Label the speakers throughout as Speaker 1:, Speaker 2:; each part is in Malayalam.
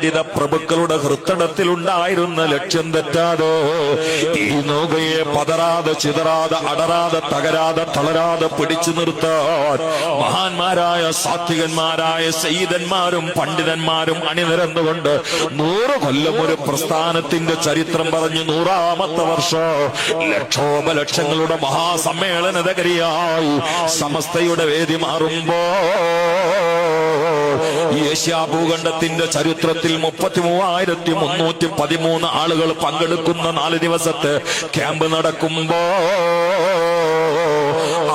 Speaker 1: പണ്ഡിത പ്രഭുക്കളുടെ ഹൃത്തടത്തിലുണ്ടായിരുന്ന ലക്ഷ്യം തെറ്റാതെ ഈ നൗകയെ പതറാതെ ചിതറാതെ അടരാതെ തകരാതെ തളരാതെ പിടിച്ചു നിർത്താൻ മഹാന്മാരായ സാത്വികന്മാരായ സയ്യിദന്മാരും പണ്ഡിതന്മാരും അണിനിരന്നുകൊണ്ട് 100 കൊല്ലം ഒരു പ്രസ്ഥാനത്തിന്റെ ചരിത്രം പറഞ്ഞ് 100ാമത്തെ വർഷം ലക്ഷോപലക്ഷങ്ങളുടെ മഹാസമ്മേളന നഗരിയായി സമസ്തയുടെ വേദി മാറുമ്പോ ഏഷ്യാ ഭൂഖണ്ഡത്തിന്റെ ചരിത്രത്തിൽ 33,313 ആളുകൾ പങ്കെടുക്കുന്ന 4 ദിവസത്തെ ക്യാമ്പ് നടക്കുമ്പോ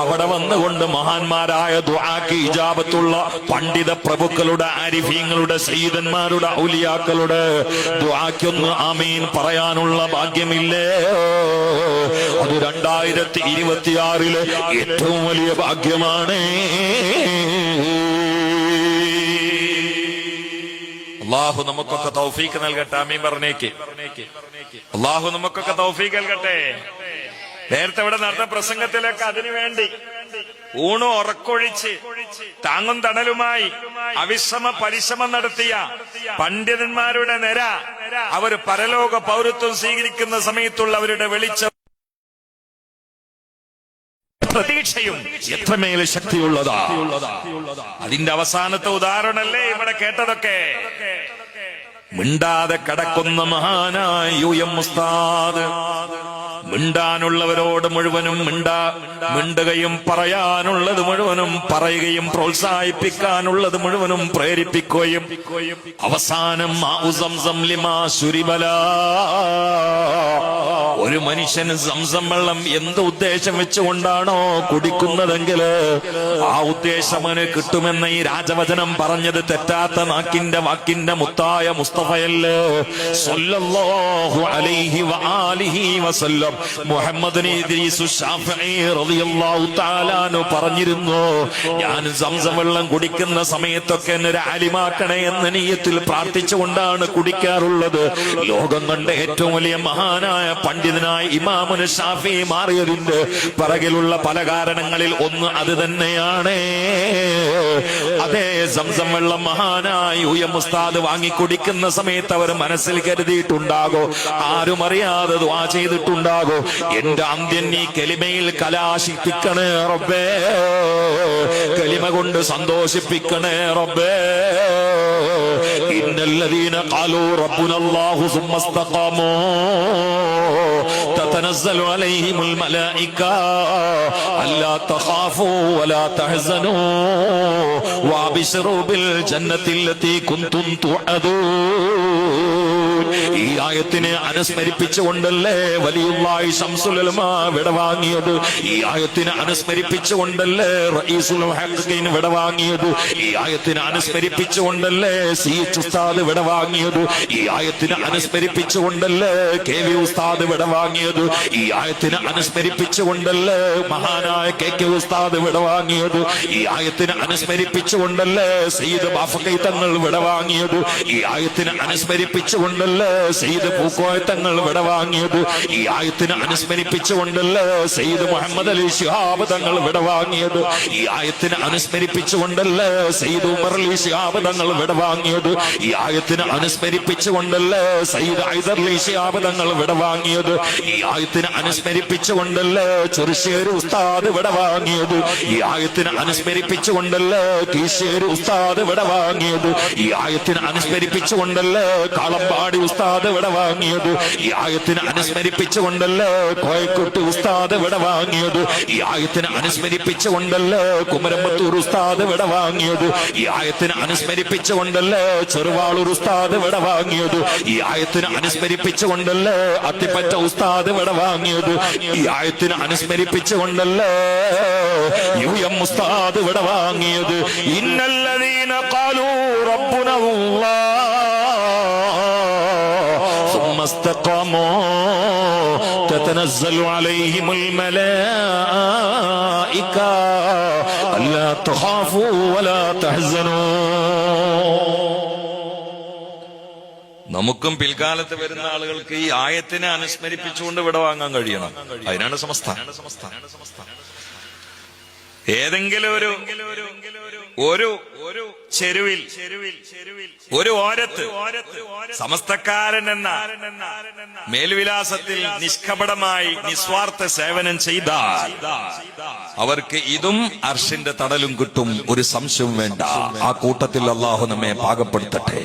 Speaker 1: അവിടെ വന്നുകൊണ്ട് മഹാന്മാരായ ദുആക്ക് ഇജാബത്തുള്ള പണ്ഡിത പ്രഭുക്കളുടെ ആരിഫീങ്ങളുടെ സയ്യിദന്മാരുടെ ഔലിയാക്കളുടെ ദുആക്കൊന്ന് ആമീൻ പറയാനുള്ള ഭാഗ്യമില്ലേ? അത് 2026 ഏറ്റവും വലിയ ഭാഗ്യമാണ്. അല്ലാഹു നമുക്കൊക്കെ തൗഫീഖ് നൽകട്ടെ. ആമീൻ പറഞ്ഞേക്ക്. അല്ലാഹു നമുക്കൊക്കെ തൗഫീഖ് നൽകട്ടെ. നേരത്തെ ഇവിടെ നടന്ന പ്രസംഗത്തിലൊക്കെ അതിനുവേണ്ടി ഊണും ഉറക്കൊഴിച്ച് താങ്ങും തണലുമായി അവിശ്രമ പരിശ്രമം നടത്തിയ പണ്ഡിതന്മാരുടെ നിര അവർ പരലോക പൗരത്വം സ്വീകരിക്കുന്ന സമയത്തുള്ള അവരുടെ വെളിച്ചം പ്രതീക്ഷയും എത്രമേൽ ശക്തിയുള്ളതാ. അതിന്റെ അവസാനത്തെ ഉദാഹരണല്ലേ ഇവിടെ കേട്ടതൊക്കെ. മിണ്ടാതെ കടക്കുന്ന മഹാനായ യുഎം ഉസ്താദ് മിണ്ടാനുള്ളവരോട് മുഴുവനും മിണ്ടുകയും പറയാനുള്ളത് മുഴുവനും പറയുകയും പ്രോത്സാഹിപ്പിക്കാനുള്ളത് മുഴുവനും പ്രേരിപ്പിക്കുകയും അവസാനം ഒരു മനുഷ്യന് സംസം വെള്ളം എന്ത് ഉദ്ദേശം വെച്ചുകൊണ്ടാണോ കുടിക്കുന്നതെങ്കിൽ ആ ഉദ്ദേശം അവന് കിട്ടുമെന്ന് ഈ രാജവചനം പറഞ്ഞത് തെറ്റാത്ത നാക്കിന്റെ വാക്കിന്റെ മുത്തായ മുസ്തഫയല്ലേ സ്വല്ലല്ലാഹു അലൈഹി വആലിഹി വസല്ലം. മുഹമ്മദ് ഇദ്രീസ് ശാഫിഈ റളിയല്ലാഹു തആല അൻഹു പറഞ്ഞിരുന്നു, ഞാൻ സംസം വെള്ളം കുടിക്കുന്ന സമയത്തൊക്കെ എന്നെ ഒരു ആലിമാക്കണേ എന്ന നിയ്യത്തിൽ പ്രാർത്ഥിച്ചുകൊണ്ടാണ് കുടിക്കാറുള്ളത്. ലോകം കണ്ട ഏറ്റവും വലിയ മഹാനായ പണ്ഡിതനായ ഇമാമുന ശാഫിഈ മാറിയതിന്റെ പിറകിലുള്ള പല കാരണങ്ങളിൽ ഒന്ന് അത് തന്നെയാണ്. അതേ സംസം വെള്ളം മഹാനായ യുഎം ഉസ്താദ് വാങ്ങിക്കുടിക്കുന്ന സമയത്ത് അവർ മനസ്സിൽ കരുതിയിട്ടുണ്ടാകോ, ആരും അറിയാതെ ദുആ ചെയ്തിട്ടുണ്ടാകും, എന്റെ അന്ത്യൻ നീ കലിമയിൽ കലാശിപ്പിക്കണേ റബ്ബേ, കലിമ കൊണ്ട് സന്തോഷിപ്പിക്കണേ റബ്ബേ. ഇന്നല്ലദീന ഖാലൂ റബ്ബുനല്ലാഹു സുമ്മ ഇസ്തഖാമൂ തതനസ്സലു അലൈഹിമുൽ മലായിക അല്ലാ തഖാഫൂ വലാ തഹ്സനൂ വഅബ്ശിറൂ ബിൽ ജന്നത്തില്ലതീ കുൻതും തുഅദൂൻ. ഈ ആയത്തിനെ അനുസ്മരിപ്പിച്ചുകൊണ്ടല്ലേ വലിയുള്ളാഹി ശംസുൽ ഉലമാ വിടവാങ്ങിയത്. ഈ ആയത്തിനെ അനുസ്മരിപ്പിച്ചുകൊണ്ടല്ലേ റഈസുൽ മുഹഖഖീൻ വിടവാങ്ങിയത്. ഈ ആയത്തിനെ അനുസ്മരിപ്പിച്ചുകൊണ്ടല്ലേ സീച്ച് ഉസ്താദ് വിടവാങ്ങിയത്. ഈ ആയത്തിനെ അനുസ്മരിപ്പിച്ചുകൊണ്ടല്ലേ കെവി ഉസ്താദ് വിടവാങ്ങിയത്. ഈ ആയത്തിനെ അനുസ്മരിപ്പിച്ചുകൊണ്ടല്ലേ മഹാനായ കെ ഉസ്താദ് വിടവാങ്ങിയത്. ഈ ആയത്തിനെ അനുസ്മരിപ്പിച്ചുകൊണ്ടല്ലേ സയ്യിദ് ബാഫഖി തങ്ങൾ വിടവാങ്ങിയത്. ഈ ആയത്തിനെ അനുസ്മരിപ്പിച്ചുകൊണ്ടല്ലേ സയ്യിദ് പൂക്കോയ തങ്ങൾ വിടവാങ്ങിയത്. ഈ ആയത്തിനെ അനുസ്മരിപ്പിച്ചുകൊണ്ടല്ലേ സയ്യിദ് മുഹമ്മദ് അലി ശിഹാബ് തങ്ങൾ വിടവാങ്ങിയത്. ഈ ആയത്തിനെ അനുസ്മരിപ്പിച്ചുകൊണ്ടല്ലേ സയ്യിദ് ഉമർ അലി ശിഹാബ് തങ്ങൾ വിടവാങ്ങിയത്. ഈ ആയത്തിനെ അനുസ്മരിപ്പിച്ചുകൊണ്ടല്ലേ സയ്യിദ് ഹൈദർ അലി ശിഹാബ് തങ്ങൾ വിടവാങ്ങിയത്. ഈ ആയത്തിനെ അനുസ്മരിപ്പിച്ചുകൊണ്ടല്ലേ ചെറുശ്ശേരി ഉസ്താദ് വിടവാങ്ങിയത്. ഈ ആയത്തിനെ അനുസ്മരിപ്പിച്ചുകൊണ്ടല്ലേ കീശ്ശേരി ഉസ്താദ് വിടവാങ്ങിയത്. ഈ ആയത്തിനെ അനുസ്മരിപ്പിച്ചുകൊണ്ടല്ലേ കാളമ്പാടി ഉസ്താദ് വിടവാങ്ങിയത്. ഈ ആയത്തിനെ അനുസ്മരിപ്പിച്ചുകൊണ്ടല്ലേ കോയക്കുട്ടി ഉസ്താദ് വിടവാങ്ങിയത്. ഈ ആയത്തിനെ അനുസ്മരിപ്പിച്ചുകൊണ്ടല്ലേ കുമരമ്പത്തൂർ ഉസ്താദ് വിടവാങ്ങിയത്. ഈ ആയത്തിനെ അനുസ്മരിപ്പിച്ചുകൊണ്ടല്ലേ ചെറുവാളൂർ ഉസ്താദ് വിടവാങ്ങിയത്. ഈ ആയത്തിനെ അനുസ്മരിപ്പിച്ചുകൊണ്ടല്ലേ അത്തിപ്പറ്റ ഉസ്താദ് വിടവാങ്ങിയത്. ഈ ആയത്തിനെ അനുസ്മരിപ്പിച്ചുകൊണ്ടല്ലേ യുഎം ഉസ്താദ് വിടവാങ്ങിയത്. ഇന്നല്ലദീന ഖാലൂ റബ്ബുനല്ലാഹ് ثم استقاموا تتنزل عليهم الملائكة ألا تخافوا ولا تحزنوا. നമുക്കും പിൽക്കാലത്ത് വരുന്ന ആളുകൾക്ക് ഈ ആയത്തിനെ അനുസ്മരിപ്പിച്ചുകൊണ്ട് വിടവാങ്ങാൻ കഴിയണം. അതിനാണ് സമസ്ത. ഏതെങ്കിലും ഒരു ചെരുവിൽ ഒരു ഓരത്ത് സമസ്തക്കാരൻ എന്ന മേൽവിലാസത്തിൽ നിഷ്കപടമായി നിസ്വാർത്ഥ സേവനം ചെയ്താൽ അവർക്ക് ഇതും അർശിന്റെ തണലും കിട്ടും, ഒരു സംശയവും വേണ്ട. ആ കൂട്ടത്തിൽ അള്ളാഹു നമ്മെ പാകപ്പെടുത്തട്ടെ.